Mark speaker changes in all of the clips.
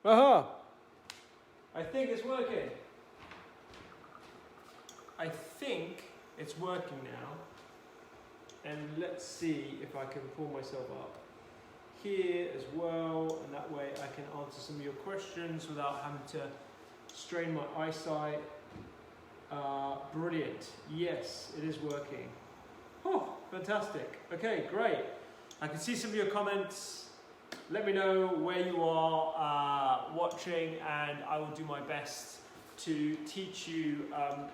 Speaker 1: Aha! I think it's working. I think it's working now. And let's see if I can pull myself up here as well, and that way I can answer some of your questions without having to strain my eyesight. Brilliant. Yes, it is working. Oh, fantastic. Okay, great. I can see some of your comments. Let me know where you are watching, and I will do my best to teach you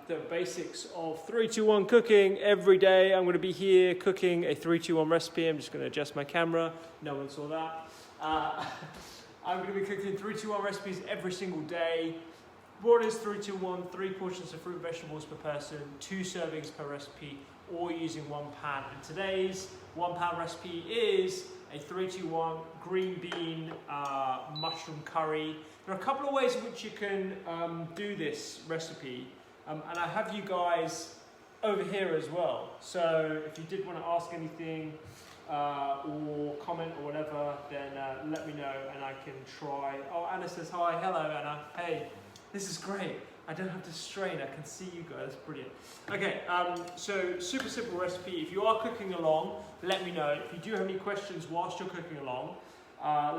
Speaker 1: the basics of 3-2-1 cooking every day. I'm going to be here cooking a 3-2-1 recipe. I'm just going to adjust my camera. No one saw that. I'm going to be cooking 3-2-1 recipes every single day. What is 3-2-1? 3 portions of fruit and vegetables per person, 2 servings per recipe, or using 1 pan. And today's 1 pan recipe is a 3-2-1 green bean mushroom curry. There are a couple of ways in which you can do this recipe, and I have you guys over here as well. So if you did want to ask anything or comment or whatever, then let me know and I can try. Oh, Anna says hi. Hello, Anna. Hey, this is great. I don't have to strain. I can see you guys. Brilliant. Okay, so super simple recipe. If you are cooking along, let me know. If you do have any questions whilst you're cooking along,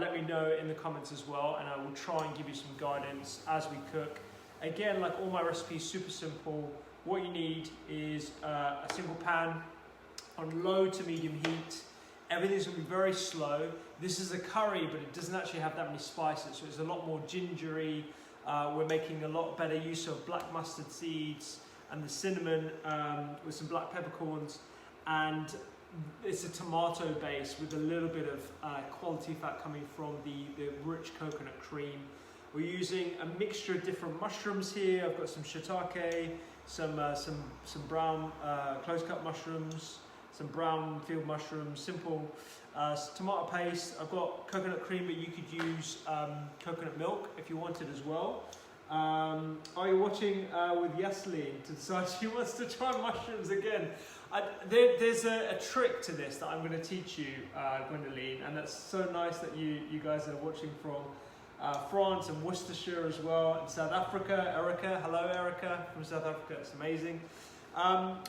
Speaker 1: let me know in the comments as well, and I will try and give you some guidance as we cook. Again, like all my recipes, super simple. What you need is a single pan on low to medium heat. Everything's going to be very slow. This is a curry, but it doesn't actually have that many spices, so it's a lot more gingery. We're making a lot better use of black mustard seeds and the cinnamon with some black peppercorns, and it's a tomato base with a little bit of quality fat coming from the rich coconut cream. We're using a mixture of different mushrooms here. I've got some shiitake, some brown close cut mushrooms, some brown field mushrooms, simple tomato paste. I've got coconut cream, but you could use coconut milk if you wanted as well. Are you watching with Yaseline to decide she wants to try mushrooms again? There's a trick to this that I'm going to teach you, Gwendoline, and that's so nice that you guys are watching from France and Worcestershire as well, and South Africa. Erica, hello Erica from South Africa, it's amazing.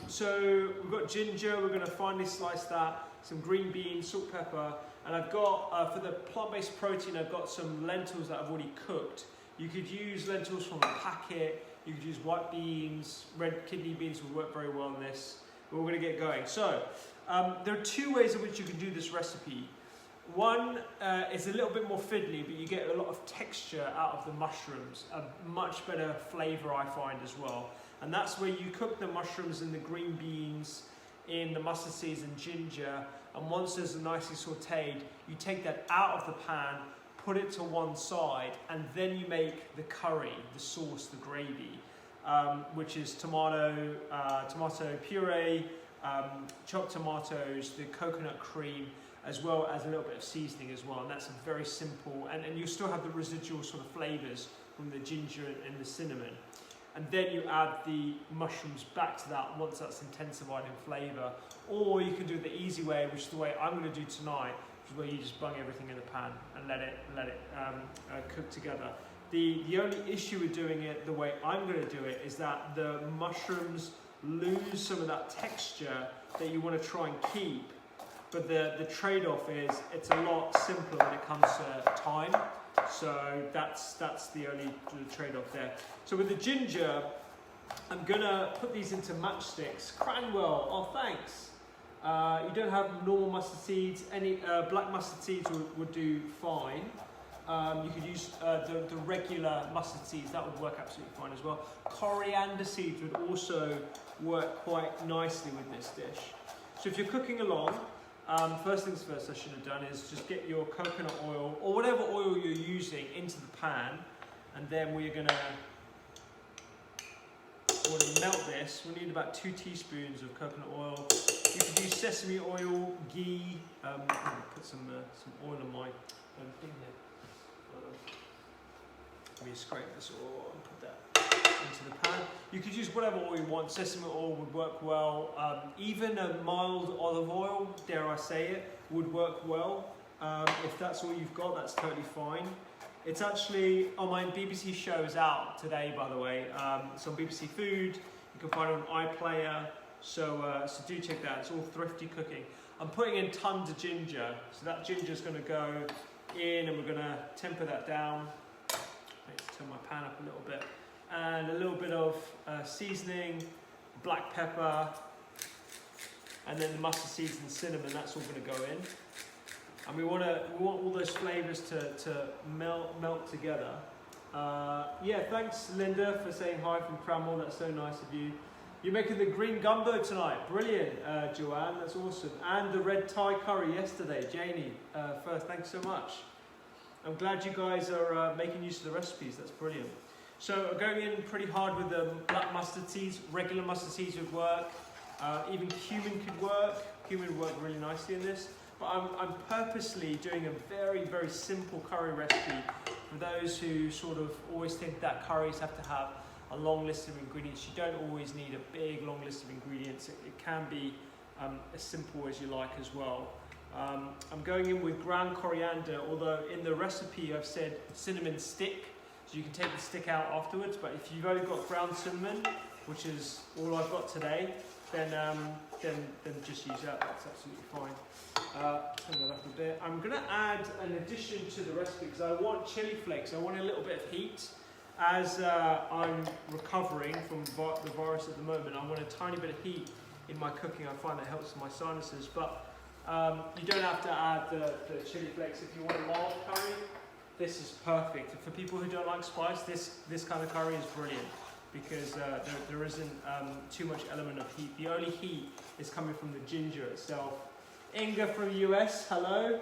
Speaker 1: So we've got ginger, we're going to finely slice that, some green beans, salt, pepper, and I've got, for the plant-based protein, I've got some lentils that I've already cooked. You could use lentils from a packet, you could use white beans, red kidney beans would work very well in this, but we're going to get going. So, there are 2 ways in which you can do this recipe. One is a little bit more fiddly, but you get a lot of texture out of the mushrooms, a much better flavour I find as well. And that's where you cook the mushrooms and the green beans in the mustard seeds and ginger, and once those are nicely sautéed, you take that out of the pan, put it to one side, and then you make the curry, the sauce, the gravy, which is tomato puree, chopped tomatoes, the coconut cream, as well as a little bit of seasoning as well. And that's a very simple, and you still have the residual sort of flavours from the ginger and the cinnamon. And then you add the mushrooms back to that once that's intensified in flavour. Or you can do the easy way, which is the way I'm going to do tonight, which is where you just bung everything in the pan and let it cook together. The only issue with doing it the way I'm going to do it is that the mushrooms lose some of that texture that you want to try and keep. But the trade-off is it's a lot simpler when it comes to time. So that's the only trade-off there. So with the ginger, I'm gonna put these into matchsticks. Cranwell, oh thanks. You don't have normal mustard seeds. Any black mustard seeds would do fine. You could use the regular mustard seeds. That would work absolutely fine as well. Coriander seeds would also work quite nicely with this dish. So if you're cooking along, first things first I should have done is just get your coconut oil, or whatever oil you're using, into the pan, and then we're going to melt this. We need about 2 teaspoons of coconut oil. You could use sesame oil, ghee. I'm going to put some oil on my thing here. Let me scrape this oil and put that into the pan. You could use whatever oil you want. Sesame oil would work well. Even a mild olive oil, dare I say it, would work well. If that's all you've got, that's totally fine. It's actually on my BBC shows out today, by the way. It's on BBC Food. You can find it on iPlayer. So do check that. It's all thrifty cooking. I'm putting in tons of ginger. So that ginger is going to go in, and we're going to temper that down. Let's turn my pan up a little bit. And a little bit of seasoning, black pepper, and then the mustard seeds and cinnamon. That's all going to go in. And we want all those flavours to melt together. Yeah, thanks Linda for saying hi from Cranmore. That's so nice of you. You're making the green gumbo tonight. Brilliant, Joanne. That's awesome. And the red Thai curry yesterday. Janie, first, thanks so much. I'm glad you guys are making use of the recipes. That's brilliant. So I'm going in pretty hard with the black mustard seeds. Regular mustard seeds would work. Even cumin could work. Cumin would work really nicely in this. But I'm purposely doing a very, very simple curry recipe for those who sort of always think that curries have to have a long list of ingredients. You don't always need a big, long list of ingredients. It can be as simple as you like as well. I'm going in with ground coriander, although in the recipe I've said cinnamon stick, so you can take the stick out afterwards. But if you've only got ground cinnamon, which is all I've got today, then just use that. That's absolutely fine. Turn that up a bit. I'm going to add an addition to the recipe because I want chili flakes. I want a little bit of heat. As I'm recovering from the virus at the moment, I want a tiny bit of heat in my cooking. I find that helps with my sinuses. But you don't have to add the chili flakes. If you want a mild curry, this is perfect. For people who don't like spice, this kind of curry is brilliant because there isn't too much element of heat. The only heat is coming from the ginger itself. Inga from the US, hello.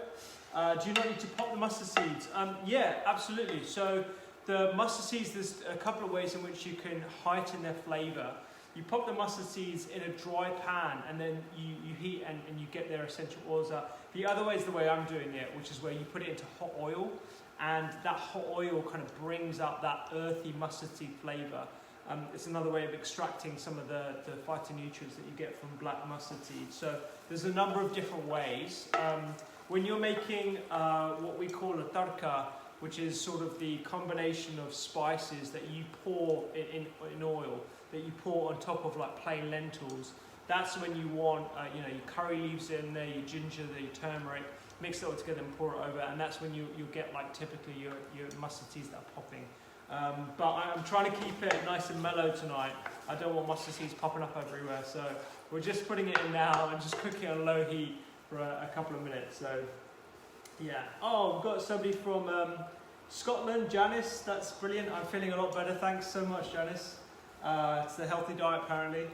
Speaker 1: Do you not need to pop the mustard seeds? Yeah, absolutely. So the mustard seeds, there's a couple of ways in which you can heighten their flavour. You pop the mustard seeds in a dry pan and then you heat and you get their essential oils out. The other way is the way I'm doing it, which is where you put it into hot oil, and that hot oil kind of brings out that earthy mustard seed flavour. It's another way of extracting some of the phytonutrients that you get from black mustard seeds. So there's a number of different ways. When you're making what we call a tarka, which is sort of the combination of spices that you pour in oil, that you pour on top of like plain lentils, that's when you want your curry leaves in there, your ginger, your turmeric, mix it all together and pour it over, and that's when you'll get like typically your mustard seeds that are popping. But I'm trying to keep it nice and mellow tonight. I don't want mustard seeds popping up everywhere, so we're just putting it in now and just cooking on low heat for a couple of minutes. So yeah. Oh, we've got somebody from Scotland, Janice. That's brilliant. I'm feeling a lot better. Thanks so much, Janice. It's the healthy diet apparently.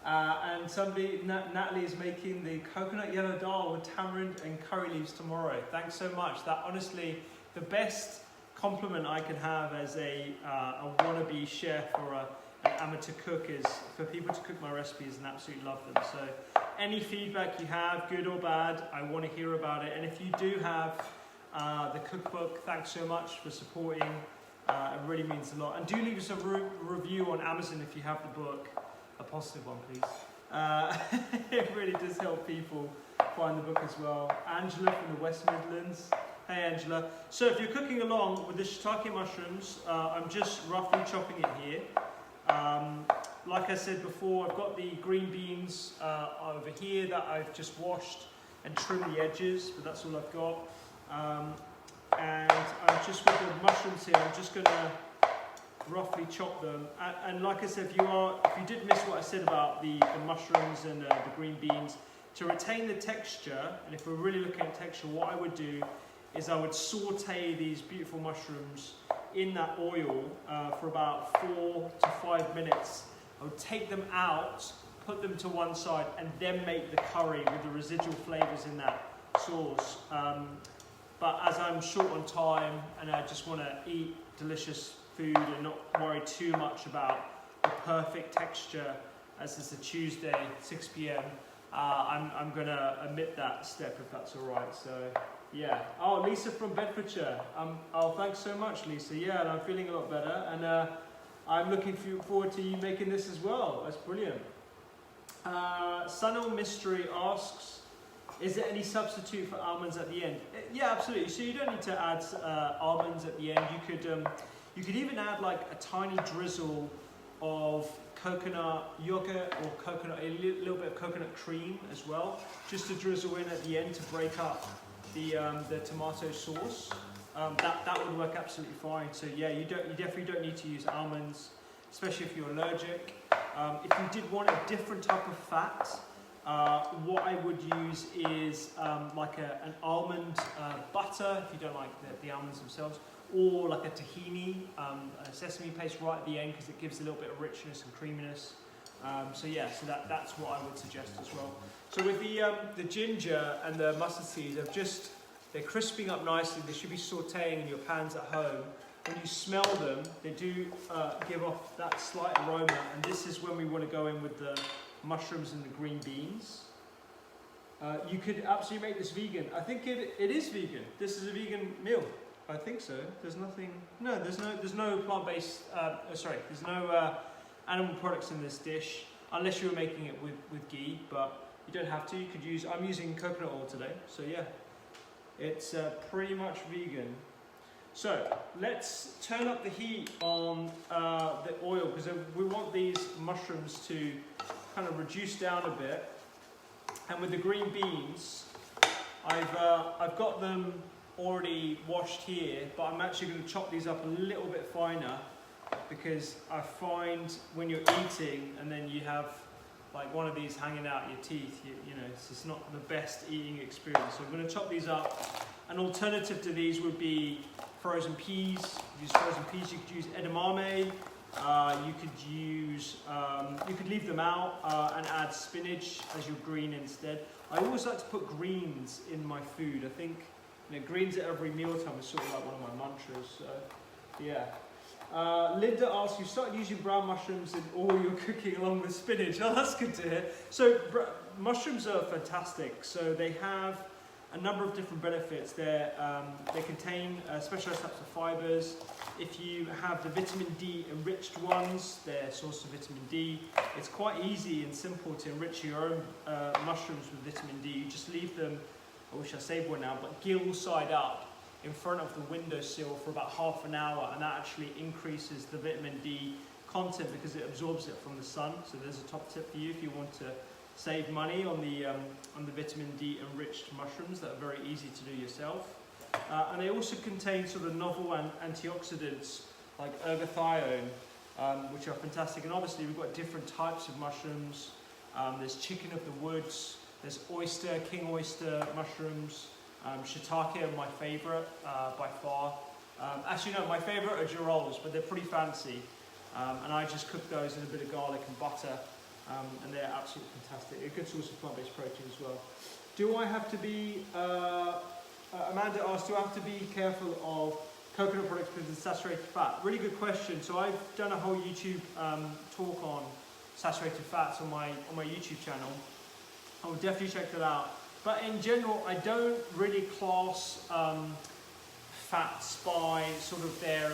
Speaker 1: And somebody, Natalie, is making the coconut yellow dal with tamarind and curry leaves tomorrow. Thanks so much. That honestly, the best compliment I can have as a wannabe chef or an amateur cook is for people to cook my recipes and absolutely love them. So any feedback you have, good or bad, I want to hear about it. And if you do have the cookbook, thanks so much for supporting. It really means a lot. And do leave us a review on Amazon if you have the book. A positive one, please. It really does help people find the book as well. Angela from the West Midlands. Hey Angela. So if you're cooking along with the shiitake mushrooms, I'm just roughly chopping it here. Like I said before, I've got the green beans over here that I've just washed and trimmed the edges, but that's all I've got. And I'm just with the mushrooms here, I'm just going to roughly chop them. And like I said, if you did miss what I said about the mushrooms and the green beans, to retain the texture, and if we're really looking at texture, what I would do is I would saute these beautiful mushrooms in that oil for about 4 to 5 minutes. I would take them out, put them to one side, and then make the curry with the residual flavours in that sauce. But as I'm short on time and I just want to eat delicious food and not worry too much about the perfect texture, as it's a Tuesday, 6 p.m, I'm going to omit that step if that's all right. So yeah. Oh, Lisa from Bedfordshire. Oh, thanks so much, Lisa. Yeah, and I'm feeling a lot better, and I'm looking forward to you making this as well. That's brilliant. Sunil Mystery asks, Is there any substitute for almonds at the end? Yeah, absolutely. So you don't need to add almonds at the end. You could even add like a tiny drizzle of coconut yogurt or a little bit of coconut cream as well, just to drizzle in at the end to break up the tomato sauce. That would work absolutely fine. So yeah, you definitely don't need to use almonds, especially if you're allergic. If you did want a different type of fat, what I would use is like an almond butter, if you don't like the almonds themselves, or like a tahini, a sesame paste right at the end, because it gives a little bit of richness and creaminess. So yeah, so that's what I would suggest as well. So with the ginger and the mustard seeds, they're crisping up nicely. They should be sautéing in your pans at home. When you smell them, they do give off that slight aroma, and this is when we want to go in with the mushrooms and the green beans. You could absolutely make this vegan. I think it is vegan. This is a vegan meal. I think so. There's no plant-based, there's no animal products in this dish, unless you were making it with ghee, but you don't have to. You could use, I'm using coconut oil today, so yeah. It's pretty much vegan. So let's turn up the heat on the oil, because we want these mushrooms to kind of reduce down a bit. And with the green beans, I've got them already washed here, but I'm actually going to chop these up a little bit finer, because I find when you're eating and then you have like one of these hanging out your teeth, you know, it's just not the best eating experience. So I'm going to chop these up. An alternative to these would be frozen peas. Use frozen peas. You could use edamame. You could leave them out and add spinach as your green instead. I always like to put greens in my food. I think, you know, greens at every mealtime is sort of like one of my mantras. So yeah. Linda asks, you started using brown mushrooms in all your cooking along with spinach. Oh, that's good to hear. So mushrooms are fantastic. So they have a number of different benefits. They contain specialized types of fibers. If you have the vitamin D enriched ones, they're a source of vitamin D. It's quite easy and simple to enrich your own mushrooms with vitamin D. You just leave them, I wish I saved one now, but gill side up in front of the windowsill for about half an hour, and that actually increases the vitamin D content because it absorbs it from the sun. So there's a top tip for you if you want to save money on the vitamin D enriched mushrooms that are very easy to do yourself. And they also contain sort of novel antioxidants like ergothione, which are fantastic. And obviously we've got different types of mushrooms. There's chicken of the woods, there's oyster, king oyster mushrooms. Shiitake are my favourite by far. Actually no, my favourite are girolles, but they're pretty fancy. And I just cook those in a bit of garlic and butter. And they're absolutely fantastic. A good source of plant-based protein as well. Do I have to be, Amanda asked, do I have to be careful of coconut products because it's saturated fat? Really good question. So I've done a whole YouTube talk on saturated fats on my YouTube channel. I will definitely check that out. But in general, I don't really class fats by sort of their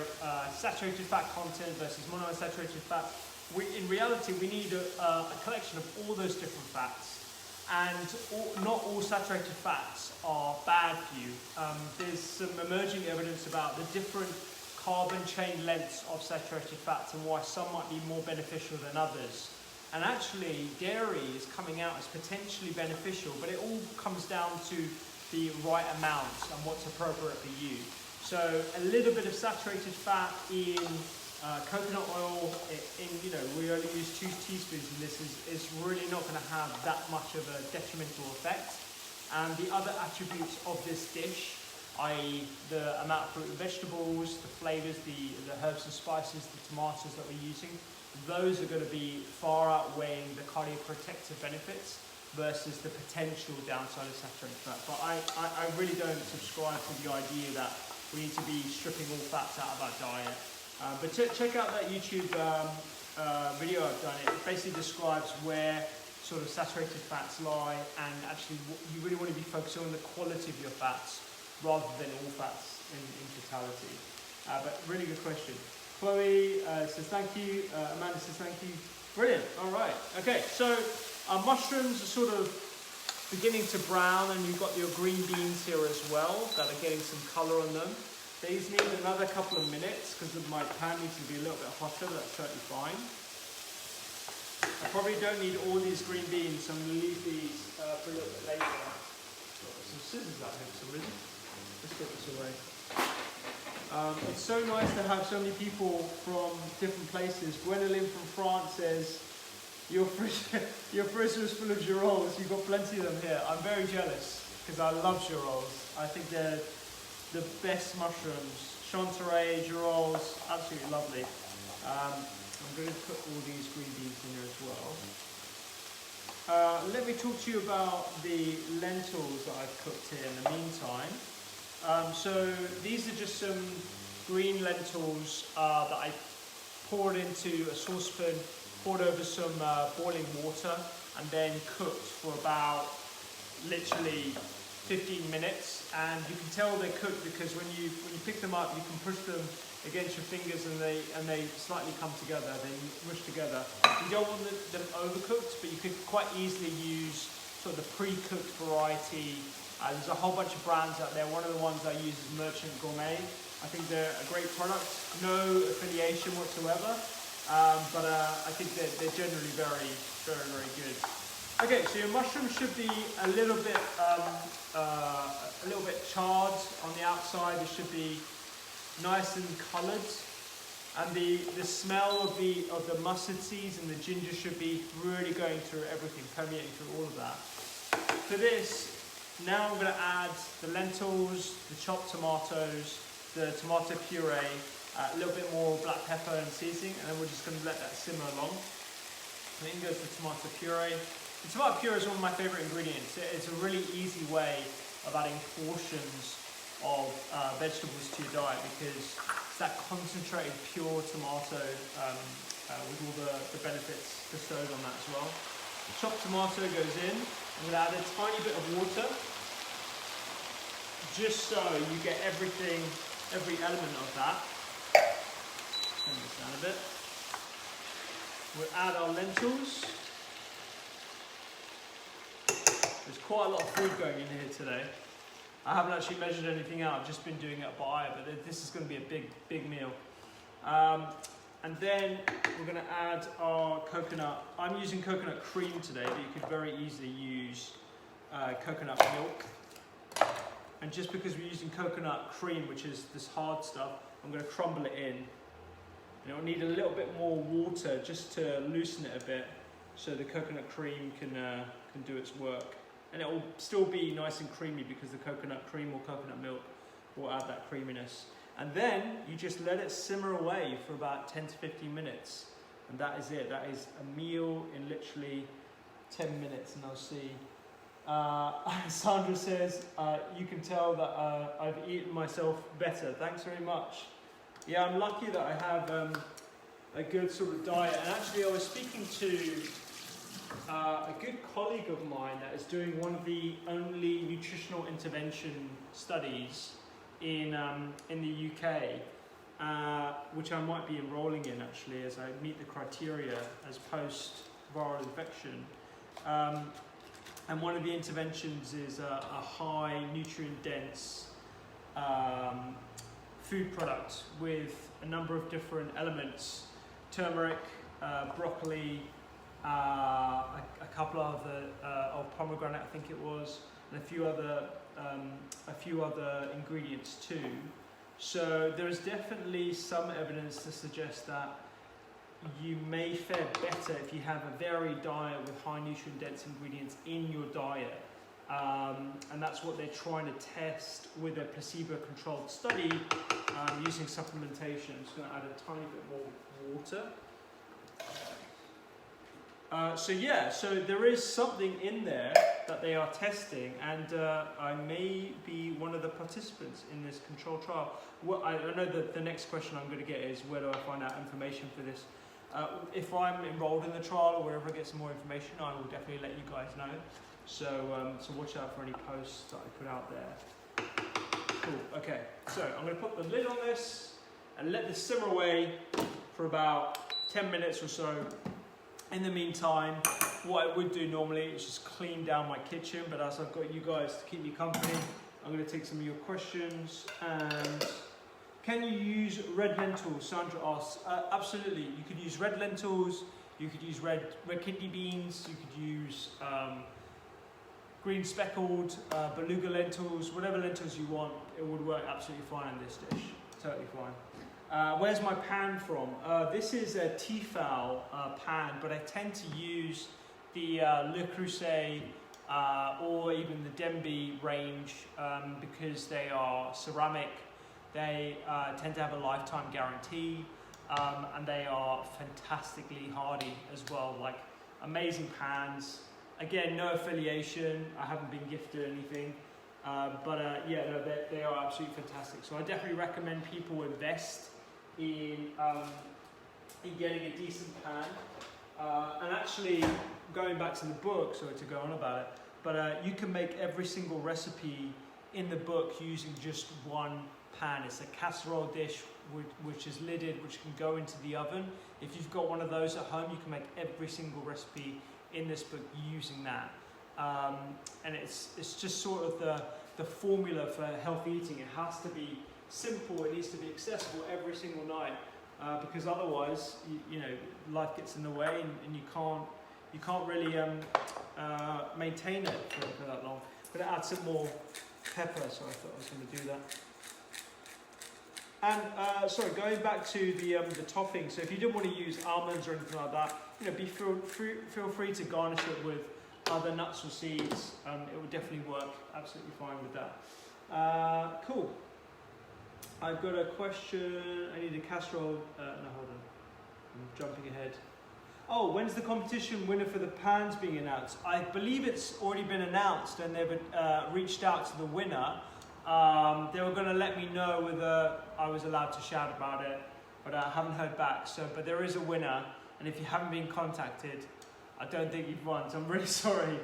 Speaker 1: saturated fat content versus monounsaturated fat. In reality, we need a collection of all those different fats, and not all saturated fats are bad for you. There's some emerging evidence about the different carbon chain lengths of saturated fats and why some might be more beneficial than others. And actually, dairy is coming out as potentially beneficial, but it all comes down to the right amounts and what's appropriate for you. So a little bit of saturated fat in coconut oil, we only use 2 teaspoons, and this is really not going to have that much of a detrimental effect. And the other attributes of this dish, i.e. the amount of fruit and vegetables, the flavours, the herbs and spices, the tomatoes that we're using, those are going to be far outweighing the cardioprotective benefits versus the potential downside of saturated fat. But I really don't subscribe to the idea that we need to be stripping all fats out of our diet. But check out that YouTube video I've done. It basically describes where sort of saturated fats lie, and actually you really want to be focusing on the quality of your fats rather than all fats in totality. But really good question. Chloe says thank you. Amanda says thank you. Brilliant. All right. Okay. So mushrooms are sort of beginning to brown, and you've got your green beans here as well that are getting some colour on them. These need another couple of minutes because my pan needs to be a little bit hotter, but that's totally fine. I probably don't need all these green beans, so I'm going to leave these for a little bit later. Got some scissors out here for some reason. Let's get this away. It's so nice to have so many people from different places. Gwendolyn from France says, your fridge was full of girolles. You've got plenty of them here. I'm very jealous because I love girolles. I think they're the best mushrooms. Chanterelle, girolles, absolutely lovely. I'm going to put all these green beans in here as well. Let me talk to you about the lentils that I've cooked here in the meantime. So these are just some green lentils that I poured into a saucepan, poured over some boiling water, and then cooked for about literally 15 minutes. And you can tell they're cooked because when you pick them up, you can push them against your fingers and they slightly come together, they mush together. You don't want them overcooked, but you could quite easily use sort of the pre-cooked variety. There's a whole bunch of brands out there. One of the ones I use is Merchant Gourmet. I think they're a great product, no affiliation whatsoever, but I think they're generally very, very, very good. Okay, so your mushroom should be a little bit charred on the outside. It should be nice and coloured, and the smell of the mustard seeds and the ginger should be really going through everything, permeating through all of that. For this, now I'm going to add the lentils, the chopped tomatoes, the tomato puree, a little bit more black pepper and seasoning, and then we're just going to let that simmer along. And then goes the tomato puree. The tomato puree is one of my favourite ingredients. It's a really easy way of adding portions of vegetables to your diet because it's that concentrated pure tomato with all the benefits bestowed on that as well. The chopped tomato goes in. I'm going to add a tiny bit of water just so you get every element of that. Turn this down a bit. We'll add our lentils. There's quite a lot of food going in here today. I haven't actually measured anything out, I've just been doing it by eye, but this is going to be a big meal. And then we're going to add our coconut. I'm using coconut cream today, but you could very easily use coconut milk. And just because we're using coconut cream, which is this hard stuff, I'm going to crumble it in. And it'll need a little bit more water just to loosen it a bit, so the coconut cream can do its work. And it will still be nice and creamy because the coconut cream or coconut milk will add that creaminess. And then you just let it simmer away for about 10 to 15 minutes. And that is it. That is a meal in literally 10 minutes, and I'll see. Sandra says, you can tell that I've eaten myself better. Thanks very much. Yeah, I'm lucky that I have a good sort of diet. And actually I was speaking to a good colleague of mine that is doing one of the only nutritional intervention studies in the UK, which I might be enrolling in actually as I meet the criteria as post-viral infection. And one of the interventions is a high nutrient-dense food product with a number of different elements: turmeric, broccoli, a couple of pomegranate, I think it was, and a few other ingredients too. So there is definitely some evidence to suggest that you may fare better if you have a varied diet with high nutrient dense ingredients in your diet. And that's what they're trying to test with a placebo-controlled study using supplementation. I'm just going to add a tiny bit more water. So there is something in there that they are testing, and I may be one of the participants in this controlled trial. Well, I know that the next question I'm going to get is, where do I find out information for this? If I'm enrolled in the trial or wherever I get some more information, I will definitely let you guys know. So watch out for any posts that I put out there. Cool, okay. So I'm going to put the lid on this and let this simmer away for about 10 minutes or so. In the meantime, what I would do normally is just clean down my kitchen, but as I've got you guys to keep me company, I'm going to take some of your questions. And can you use red lentils? Sandra asks. Absolutely. You could use red lentils. You could use red kidney beans. You could use green speckled beluga lentils. Whatever lentils you want, it would work absolutely fine in this dish. Totally fine. Where's my pan from? This is a Tefal pan, but I tend to use the Le Creuset or even the Denby range because they are ceramic. They tend to have a lifetime guarantee, and they are fantastically hardy as well. Like amazing pans. Again, no affiliation. I haven't been gifted anything, but yeah, no, they are absolutely fantastic. So I definitely recommend people invest in getting a decent pan. And actually, going back to the book, sorry to go on about it, but you can make every single recipe in the book using just one pan. It's a casserole dish which is lidded, which can go into the oven. If you've got one of those at home, you can make every single recipe in this book using that. And it's just sort of the formula for healthy eating. It has to be simple, it needs to be accessible every single night, because otherwise, you know, life gets in the way and you can't really maintain it for that long. I'm going to add some more pepper, so I thought I was going to do that. And sorry, going back to the topping. So if you didn't want to use almonds or anything like that, you know, feel free to garnish it with other nuts or seeds. It would definitely work absolutely fine with that. Cool. I've got a question. I need a casserole. No, hold on. I'm jumping ahead. Oh, when's the competition winner for the pans being announced? I believe it's already been announced, and they've reached out to the winner. They were going to let me know whether I was allowed to shout about it, but I haven't heard back. But there is a winner, and if you haven't been contacted, I don't think you've won. So I'm really sorry.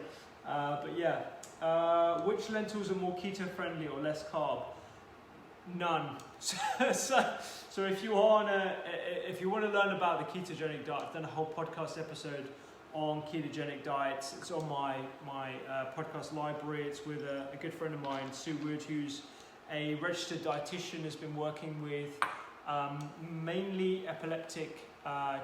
Speaker 1: But yeah, which lentils are more keto friendly or less carb? None. So if you want to learn about the ketogenic diet, I've done a whole podcast episode on ketogenic diets. It's on my podcast library. It's with a good friend of mine, Sue Wood, who's a registered dietitian, has been working with mainly epileptic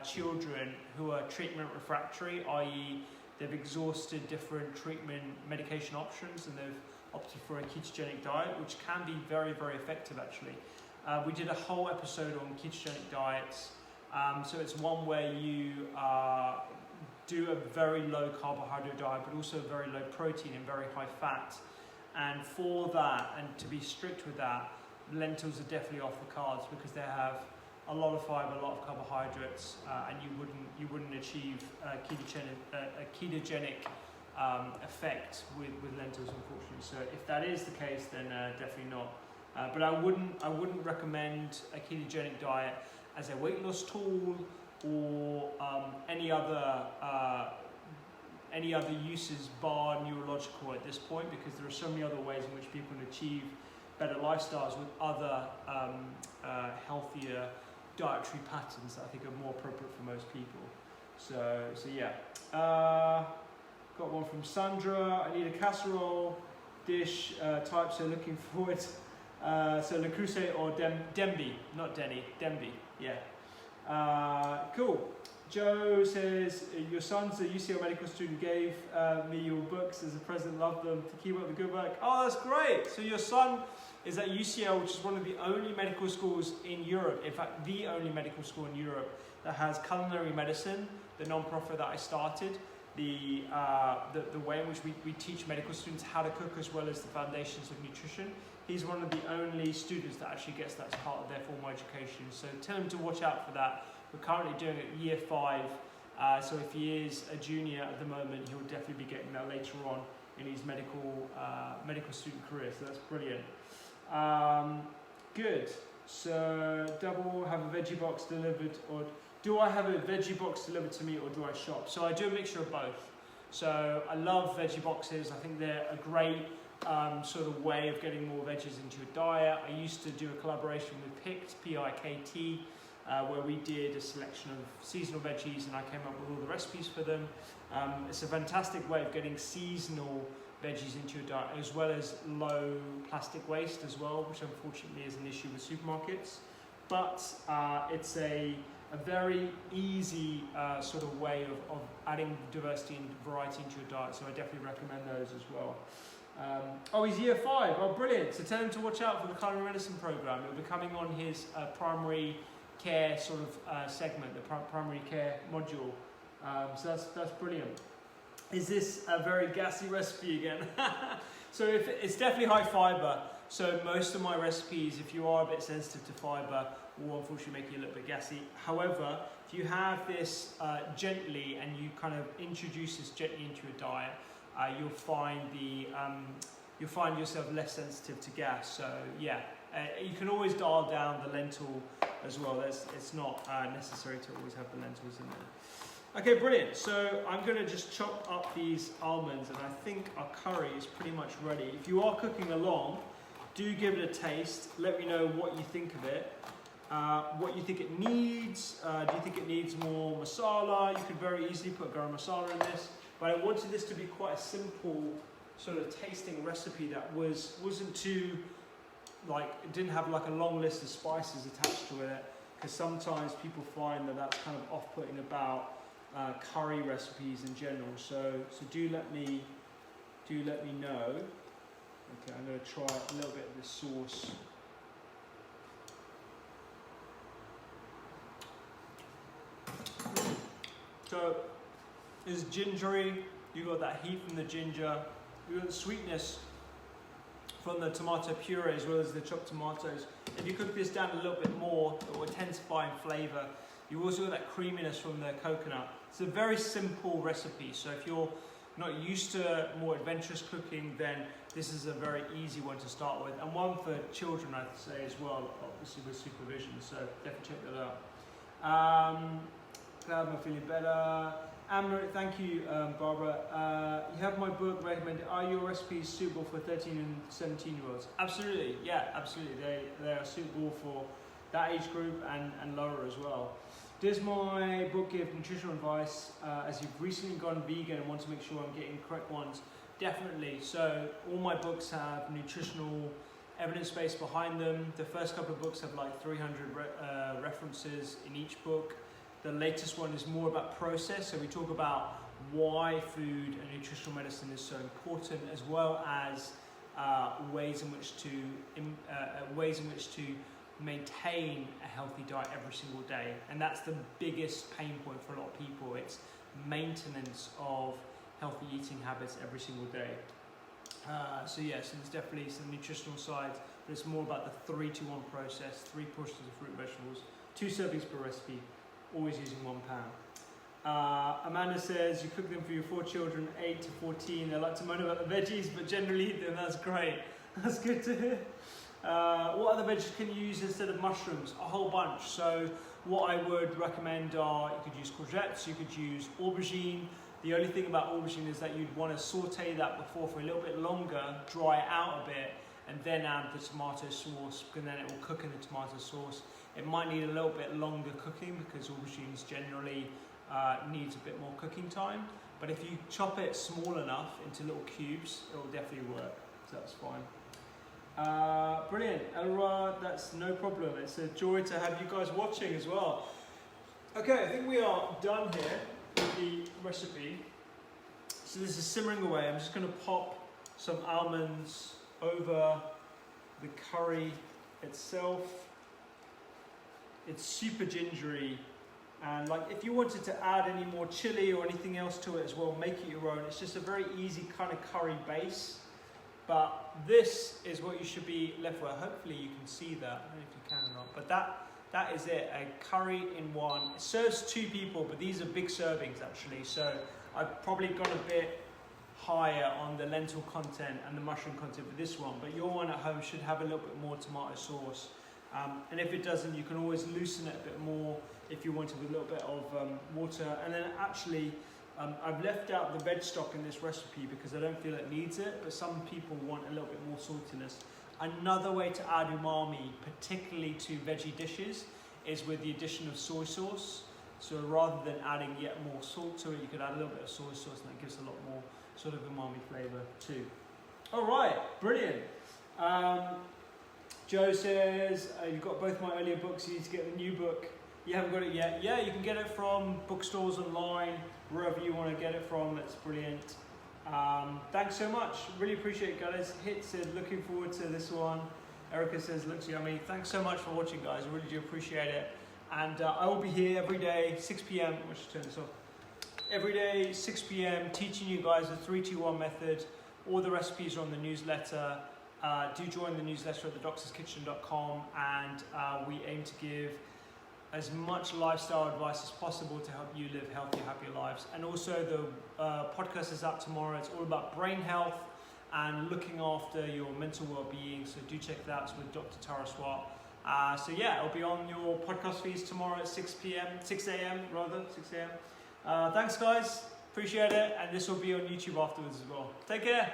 Speaker 1: children who are treatment refractory, i.e. they've exhausted different treatment medication options and they've opted for a ketogenic diet, which can be very, very effective actually. We did a whole episode on ketogenic diets. So it's one where you do a very low carbohydrate diet, but also very low protein and very high fat. And for that, and to be strict with that, lentils are definitely off the cards because they have a lot of fiber, a lot of carbohydrates, and you wouldn't achieve a ketogenic effect with lentils, unfortunately. So if that is the case, then definitely not. But I wouldn't recommend a ketogenic diet as a weight loss tool or any other uses bar neurological at this point, because there are so many other ways in which people can achieve better lifestyles with other healthier dietary patterns that I think are more appropriate for most people. So yeah. Got one from Sandra. I need a casserole dish type, so looking forward. So Le Creuset or Denby, not Denny, Denby, yeah. Cool. Joe says, your son's a UCL medical student, gave me your books as a present, love them, to keep up the good work. Oh, that's great. So your son is at UCL, which is one of the only medical schools in Europe, in fact, the only medical school in Europe that has culinary medicine, the non-profit that I started. The way in which we teach medical students how to cook as well as the foundations of nutrition. He's one of the only students that actually gets that as part of their formal education. So tell him to watch out for that. We're currently doing it year 5. So if he is a junior at the moment, he'll definitely be getting that later on in his medical student career. So that's brilliant. Good. So double, have a veggie box delivered, or do I have a veggie box delivered to me, or do I shop? So I do a mixture of both. So I love veggie boxes. I think they're a great sort of way of getting more veggies into your diet. I used to do a collaboration with Pict, P-I-K-T, where we did a selection of seasonal veggies and I came up with all the recipes for them. It's a fantastic way of getting seasonal veggies into your diet, as well as low plastic waste as well, which unfortunately is an issue with supermarkets. But it's a very easy sort of way of adding diversity and variety into your diet, so I definitely recommend those as well. Oh, he's year 5. Oh, brilliant. So tell him to watch out for the culinary medicine program. It'll be coming on his primary care sort of segment, the primary care module. So that's brilliant. Is this a very gassy recipe again? So it's definitely high fiber. So most of my recipes, if you are a bit sensitive to fiber, will unfortunately make you a little bit gassy. However, if you have this gently and you kind of introduce this gently into your diet, you'll find yourself less sensitive to gas. So yeah, you can always dial down the lentil as well. It's not necessary to always have the lentils in there. Okay, brilliant. So I'm going to just chop up these almonds, and I think our curry is pretty much ready. If you are cooking along, do give it a taste. Let me know what you think of it. What you think it needs. Do you think it needs more masala? You could very easily put garam masala in this, but I wanted this to be quite a simple sort of tasting recipe that wasn't too, like, it didn't have like a long list of spices attached to it, because sometimes people find that that's kind of off-putting about curry recipes in general. So do let me know. Okay, I'm going to try a little bit of this sauce. So it's gingery, you got that heat from the ginger, you got the sweetness from the tomato puree as well as the chopped tomatoes. If you cook this down a little bit more, it will intensify in flavour. You also got that creaminess from the coconut. It's a very simple recipe, so if you're not used to more adventurous cooking, then this is a very easy one to start with, and one for children, I'd say, as well, obviously with supervision, so definitely check that out. Glad I'm feeling better. Amber, thank you, Barbara. You have my book recommended. Are your recipes suitable for 13 and 17-year-olds? Absolutely, yeah, absolutely. They are suitable for that age group and lower as well. Does my book give nutritional advice as you've recently gone vegan and want to make sure I'm getting the correct ones? Definitely. So all my books have nutritional evidence base behind them. The first couple of books have like 300 references in each book. The latest one is more about process, so we talk about why food and nutritional medicine is so important, as well as ways in which to maintain a healthy diet every single day. And that's the biggest pain point for a lot of people. It's maintenance of healthy eating habits every single day. So yes, there's definitely some nutritional sides, but it's more about the 3-to-1 process, 3 portions of fruit and vegetables, 2 servings per recipe, always using 1 pound. Amanda says you cook them for your 4 children, 8 to 14. They like to moan about the veggies, but generally eat them. That's great. That's good to hear. What other veggies can you use instead of mushrooms? A whole bunch. So what I would recommend are, you could use courgettes, you could use aubergine. The only thing about aubergine is that you'd want to saute that before for a little bit longer, dry it out a bit, and then add the tomato sauce, because then it will cook in the tomato sauce. It might need a little bit longer cooking because aubergines generally needs a bit more cooking time. But if you chop it small enough into little cubes, it will definitely work. So that's fine. Brilliant, Elra, that's no problem. It's a joy to have you guys watching as well. Okay, I think we are done here with the recipe. So this is simmering away. I'm just going to pop some almonds over the curry itself. It's super gingery, and like if you wanted to add any more chili or anything else to it as well, make it your own. It's just a very easy kind of curry base. But this is what you should be left with. Hopefully you can see that. I don't know if you can or not. But that is it, a curry in one. It serves 2 people, but these are big servings actually. So I've probably gone a bit higher on the lentil content and the mushroom content for this one. But your one at home should have a little bit more tomato sauce. And if it doesn't, you can always loosen it a bit more if you wanted with a little bit of water. And then actually, I've left out the veg stock in this recipe because I don't feel it needs it, but some people want a little bit more saltiness. Another way to add umami, particularly to veggie dishes, is with the addition of soy sauce. So rather than adding yet more salt to it, you could add a little bit of soy sauce, and that gives a lot more sort of umami flavor too. All right, brilliant. Joe says, you've got both my earlier books, you need to get the new book. You haven't got it yet? Yeah, you can get it from bookstores online, wherever you want to get it from. That's brilliant. Thanks so much. Really appreciate it, guys. Hit said, looking forward to this one. Erica says, looks yummy. Thanks so much for watching, guys. I really do appreciate it. And I will be here every day, 6 p.m. I should turn this off. Every day, 6 p.m. teaching you guys the 3-2-1 method. All the recipes are on the newsletter. Do join the newsletter at thedoctorskitchen.com, and we aim to give as much lifestyle advice as possible to help you live healthier, happier lives. And also the podcast is up tomorrow. It's all about brain health and looking after your mental well-being. So do check that out. It's with Dr. Tara Swart. So yeah, it'll be on your podcast feeds tomorrow at 6 a.m. Thanks guys, appreciate it. And this will be on YouTube afterwards as well. Take care.